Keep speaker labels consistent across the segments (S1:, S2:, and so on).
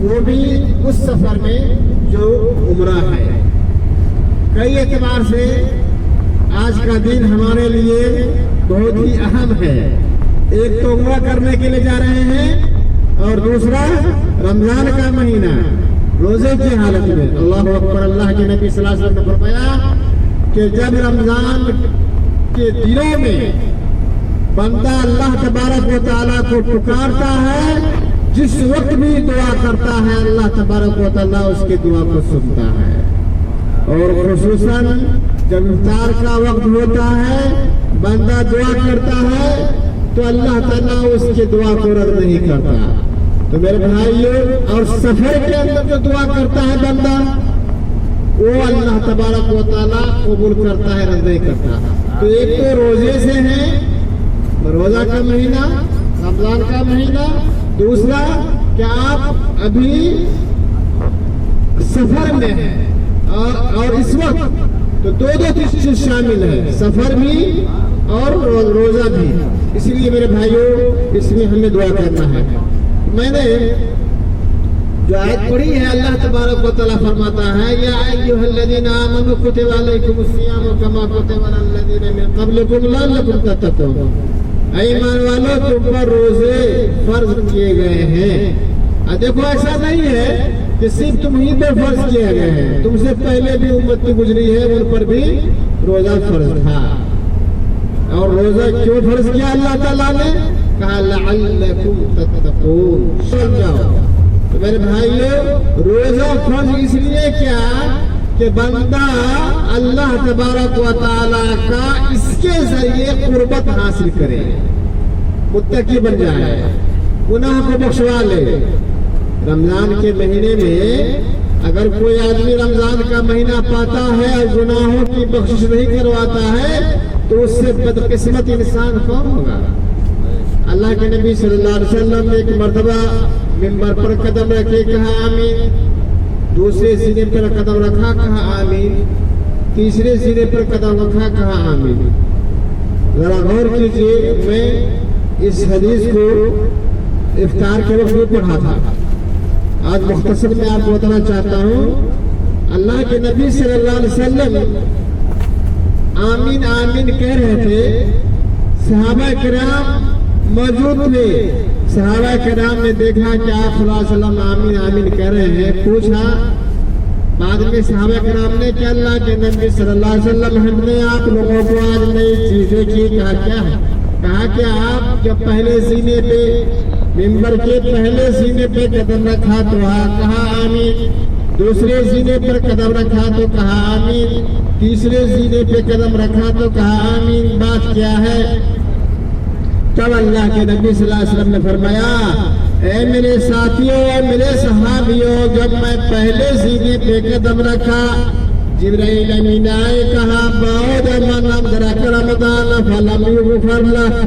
S1: وہ بھی اس سفر میں جو عمرہ ہے۔ کئی اعتبار سے آج کا دن ہمارے لیے بہت ہی اہم ہے۔ ایک تو عمرہ کرنے کے لیے جا رہے ہیں، اور دوسرا رمضان کا مہینہ روزے کی حالت میں۔ اللہ اکبر۔ اللہ کے نبی صلی اللہ علیہ وسلم نے فرمایا کہ جب رمضان کے دنوں میں بندہ اللہ تبارک و تعالیٰ کو پکارتا ہے، جس وقت بھی دعا کرتا ہے، اللہ تبارک و تعالیٰ اس کی دعا کو سنتا ہے۔ اور خصوصاً جب افطار کا وقت ہوتا ہے، بندہ دعا کرتا ہے تو اللہ تعالیٰ اس کی دعا کو رد نہیں کرتا۔ تو میرے بھائیوں، اور سفر کے اندر جو دعا کرتا ہے بندہ، وہ اللہ تبارک و تعالیٰ قبول کرتا ہے، رد نہیں کرتا۔ تو ایک تو روزے سے ہے، روزہ کا مہینہ، رمضان کا مہینہ، دوسرا کہ آپ ابھی سفر میں ہیں اور اس وقت تو دو چیز شامل ہے، سفر بھی اور روزہ بھی۔ اس لیے میرے بھائیوں، اس میں ہمیں دعا کرنا ہے۔ میں نے جو آیت پڑھی ہے، اللہ تبارک و تعالیٰ فرماتا ہے، یا ایھا الذین آمنوا کتب علیکم الصیام کما کتب علی الذین من قبلکم لعلکم تتقون۔ اے ایمان والو، تم پر روزے فرض کیے گئے ہیں۔ دیکھو، ایسا نہیں ہے کہ صرف تم ہی پر فرض کیے گئے ہیں، تم سے پہلے بھی امت گزری ہے، ان پر بھی روزہ فرض تھا۔ اور روزہ کیوں فرض کیا اللہ تعالیٰ نے؟ کہا لعلکم تتقون، سمجھاؤ۔ تو میرے بھائیوں، روزہ فرض اس لیے کیا کہ بندہ اللہ تبارک و تعالیٰ کا اس کے ذریعے قربت حاصل کرے، متقی بن جائے، گناہ کو بخشوا لے۔ رمضان کے مہینے میں اگر کوئی آدمی رمضان کا مہینہ پاتا ہے اور گناہوں کی بخشش نہیں کرواتا ہے تو اس سے بدقسمت انسان کون ہوگا؟ اللہ کے نبی صلی اللہ علیہ وسلم نے ایک مرتبہ ممبر پر قدم رکھے، کہا آمین، دوسرے سینے پر قدم رکھا، کہا آمین، تیسرے سینے پر قدم رکھا، کہا آمین۔ ذرا غور کیجیے، میں اس حدیث کو افطار کے وقت میں پڑھا تھا، آج مختصر میں آپ کو بتانا چاہتا ہوں۔ اللہ کے نبی صلی اللہ علیہ وسلم آمین آمین کہہ رہے تھے، صحابہ کرام موجود تھے۔ صحابہ کرام نے دیکھا کہ آپ صلی اللہ علیہ وسلم آمین آمین کہہ رہے ہیں، پوچھا بعد میں صحابہ کرام نے کہ اللہ کے نبی صلی اللہ علیہ وسلم، ہم نے آپ لوگوں کو آج نئی چیزیں کی۔ کہا کیا ہے؟ کہا کہ آپ جب پہلے سینے پہ، ممبر کے پہلے سینے پہ قدم رکھا تو کہا آمین، دوسرے سینے پر قدم رکھا تو کہا آمین، تیسرے سینے پہ قدم رکھا تو کہا آمین۔ بات کیا ہے؟ تب اللہ کے نبی صلی اللہ علیہ وسلم نے فرمایا، اے میرے ساتھیوں، اے میرے صحابیوں، جب میں پہلے سینے پہ قدم رکھا، جبرائیل امین آئے، کہا بعد من ادرک رمضان فلم یغفر لہ،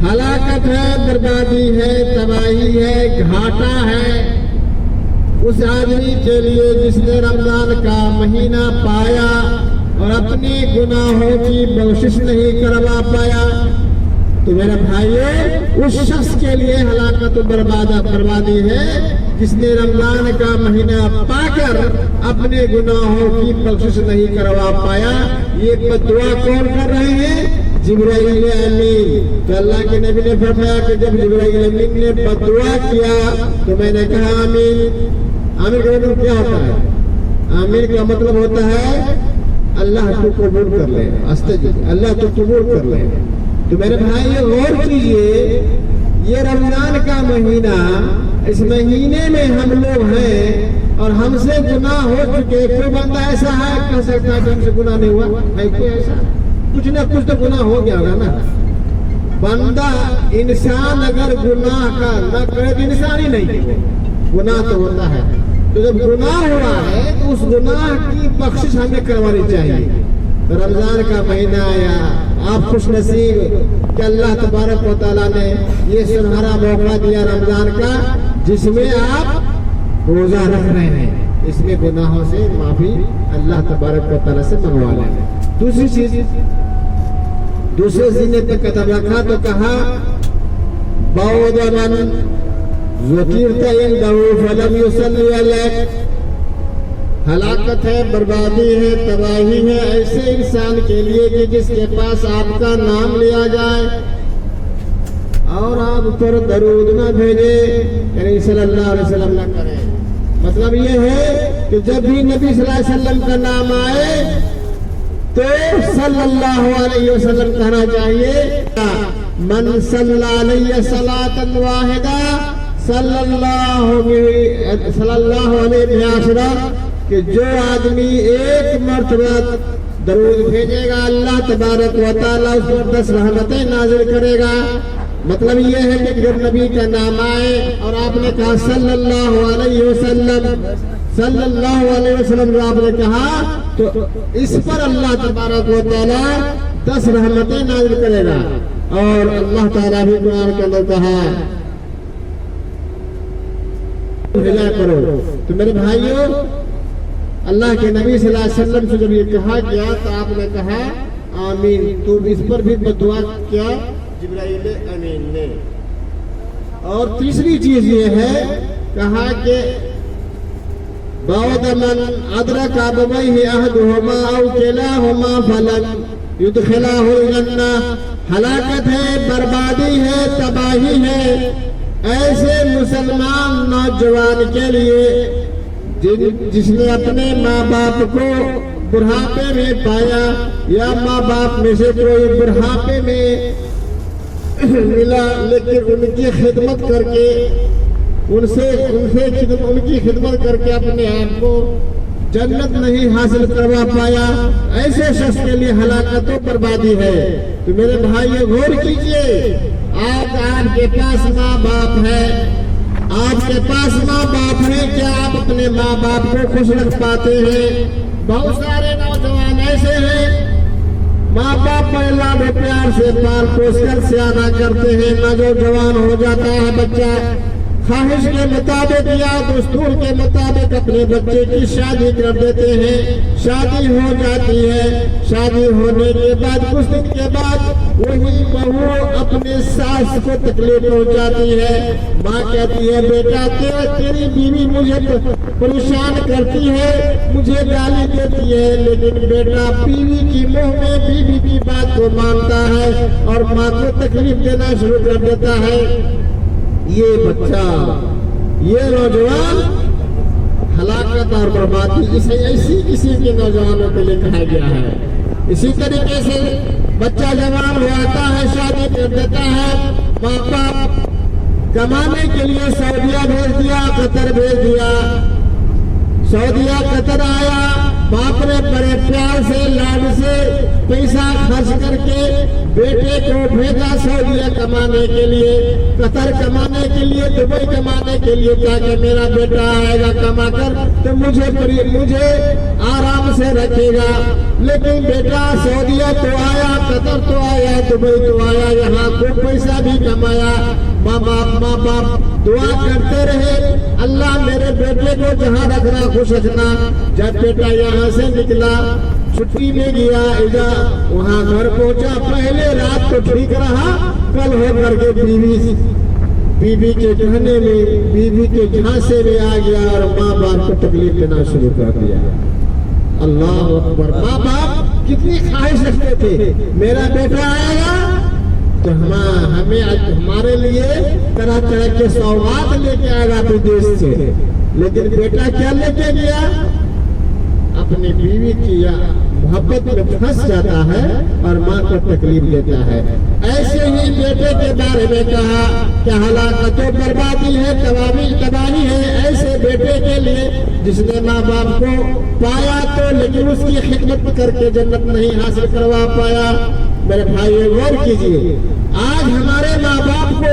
S1: ہلاکت ہے، بربادی ہے، تباہی ہے، گھاٹا ہے اس آدمی کے لیے جس نے رمضان کا مہینہ پایا اور اپنے گناہوں کی بخشش نہیں کروا پایا۔ تو میرے بھائیو، اس شخص کے لیے ہلاکت و بربادی ہے جس نے رمضان کا مہینہ پا کر اپنے گناہوں کی بخشش نہیں کروا پایا۔ یہ بددعا کون کر رہے ہیں؟ جبرائیل امین۔ تو اللہ کے نبی نے فرمایا کہ جب جبرائیل امین نے بددعا کیا تو میں نے کہا آمین۔ آمین کا مطلب کیا ہوتا ہے؟ آمین کا مطلب ہوتا ہے اللہ تو قبول کر لے، استجب، اللہ تو قبول کر لے۔ تو میرے بھائی غور کیجئے، یہ رمضان کا مہینہ، اس مہینے میں ہم لوگ ہیں اور ہم سے گناہ ہو چکے۔ کوئی بندہ ایسا ہے کہہ سکتا ہے کہ ہم سے گناہ نہیں ہوا ہے؟ کوئی ایسا؟ کچھ نہ کچھ تو گناہ ہو گیا ہوگا نا۔ بندہ انسان اگر گناہ کا نہ کرے تو انسان ہی نہیں، گناہ تو ہوتا ہے۔ تو جب گناہ ہوا ہے تو اس گناہ کی بخشش ہمیں کروانی چاہیے۔ تو رمضان کا مہینہ آیا، آپ خوش نصیب کہ اللہ تبارک و تعالیٰ نے یہ سنہرا موقع دیا رمضان کا، جس میں آپ روزہ رکھ رہے ہیں، اس میں گناہوں سے معافی اللہ تبارک و تعالیٰ سے منگوا لیں۔ دوسری چیز، دوسرے سینے پہ قدم رکھا تو کہا بعد من ذکرت عنده فلم يصلی علیک، ہلاکت ہے، بربادی ہے، تباہی ہے ایسے انسان کے لیے کہ جس کے پاس آپ کا نام لیا جائے اور آپ پر درود نہ بھیجے، یعنی صلی اللہ علیہ وسلم نہ کرے۔ مطلب یہ ہے کہ جب بھی نبی صلی اللہ علیہ وسلم کا نام آئے تو صلی اللہ علیہ وسلم کہنا چاہیے۔ من صلی علیہ صلاۃ واحدہ صلی اللہ علیہ وسلم، کہ جو آدمی ایک مرتبہ درود بھیجے گا اللہ تبارک و تعالیٰ اس پر 10 رحمتیں نازل کرے گا۔ مطلب یہ ہے کہ جب نبی کا نام آئے اور آپ نے کہا صلی اللہ علیہ وسلم، صلی اللہ علیہ وسلم جو آپ نے کہا تو اس پر اللہ تبارک و تعالیٰ 10 رحمتیں نازل کرے گا۔ اور اللہ تعالیٰ بھی قرآن کے اندر کہا بھیجا کرو۔ تو میرے بھائیوں، اللہ کے نبی صلی اللہ علیہ وسلم سے جب یہ کہا گیا تو آپ نے کہا آمین، تو اس پر بھی دعا کیا جبرائیل امین نے۔ اور تیسری چیز یہ ہے کہا کہ بعد من ادرک ابویہ احدہما او کلاہما فلن یدخلہ الجنہ، ہلاکت ہے، بربادی ہے، تباہی ہے ایسے مسلمان نوجوان کے لیے جس نے اپنے ماں باپ کو بڑھاپے میں پایا یا ماں باپ میں سے کوئی بڑھاپے میں ملا لیکن ان کی خدمت کر کے ان کی خدمت کر کے اپنے آپ کو جنت نہیں حاصل کروا پایا، ایسے شخص کے لیے ہلاکت و بربادی ہے۔ تو میرے بھائیو غور کیجئے، آپ کے پاس ماں باپ ہے، آپ کے پاس ماں باپ ہے، کیا آپ اپنے ماں باپ کو خوش رکھ پاتے ہیں؟ بہت سارے نوجوان ایسے ہیں ماں باپ پر لاڈ و پیار سے پال پوس کر سیانہ کرتے ہیں، نہ جو جوان ہو جاتا ہے بچہ خواہش کے مطابق یا دستور کے مطابق اپنے بچے کی شادی کر دیتے ہیں، شادی ہو جاتی ہے، شادی ہونے کے بعد کچھ دن کے بعد وہی بہو اپنے ساس کو تکلیف پہنچاتی ہے، ماں کہتی ہے بیٹا تیری بیوی مجھے پریشان کرتی ہے، مجھے گالی دیتی ہے، لیکن بیٹا بیوی کی منہ میں بیوی کی بات کو مانتا ہے اور ماں کو تکلیف دینا شروع کر دیتا ہے۔ یہ بچہ، یہ نوجوان ہلاکت اور بربادی اسے ایسی کسی کے نوجوانوں کے لیے کہا گیا ہے۔ اسی طریقے سے بچہ جوان ہو آتا ہے، شادی کر دیتا ہے، ماں باپ کمانے کے لیے سعودیہ بھیج دیا، قطر بھیج دیا، سعودیہ قطر آیا، باپ نے بڑے پیار سے لاڈ سے پیسہ خرچ کر کے بیٹے کو بھیجا سعودیہ کمانے کے لیے، قطر کمانے کے لیے، دبئی کمانے کے لیے، تاکہ میرا بیٹا آئے گا کما کر تو مجھے آرام سے رکھے گا۔ لیکن بیٹا سعودیہ تو آیا، قطر تو آیا، دبئی تو آیا، یہاں کو پیسہ بھی کمایا، ماں باپ دعا کرتے رہے اللہ میرے بیٹے کو جہاں رکھنا خوش رکھنا۔ جب بیٹا یہاں سے نکلا، چھٹی میں گیا، وہاں گھر پہنچا، پہلے رات تو ٹھیک رہا، کل ہو کر کے بیوی کے کہنے میں، بیوی کے جھانسے میں آ گیا اور ماں باپ کو تکلیف دینا شروع کر دیا۔ اللہ اکبر! ماں باپ کتنی خواہش رکھتے تھے میرا بیٹا آئے گا تو ہمارے لیے طرح طرح کے سوغات لے کے آئے گا بدیش سے، لیکن بیٹا کیا لے کے گیا؟ اپنی بیوی کی محبت میں پھنس جاتا ہے اور ماں کو تکلیف دیتا ہے۔ ایسے ہی بیٹے کے بارے میں کہا کہ ہلاکت و بربادی ہے، تباہی ہے ایسے بیٹے کے لیے جس نے ماں باپ کو پایا تو لیکن اس کی خدمت کر کے جنت نہیں حاصل کروا پایا۔ میرے بھائی غور کیجئے، آج ہمارے ماں باپ کو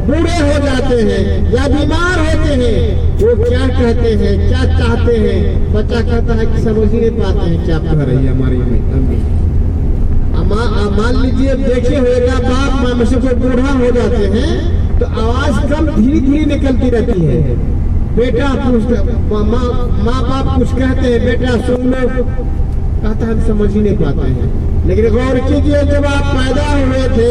S1: بوڑھے ہو جاتے ہیں یا بیمار ہوتے ہیں، وہ کیا کہتے ہیں، کیا چاہتے ہیں؟ بچہ کہتا ہے کہ سمجھ نہیں پاتے ہیں کیا کہہ رہی ہے ہماری امی۔ مان لیجیے دیکھے ہوئے گا باپ ماں میں سے کوئی بوڑھا ہو جاتے ہیں تو آواز کم دھیرے دھیرے نکلتی رہتی ہے، بیٹا ماں باپ کچھ کہتے ہیں، بیٹا سن لو، کہتا ہے ہم سمجھ ہی نہیں پاتے ہیں۔ لیکن غور کیجئے جب آپ پیدا ہوئے تھے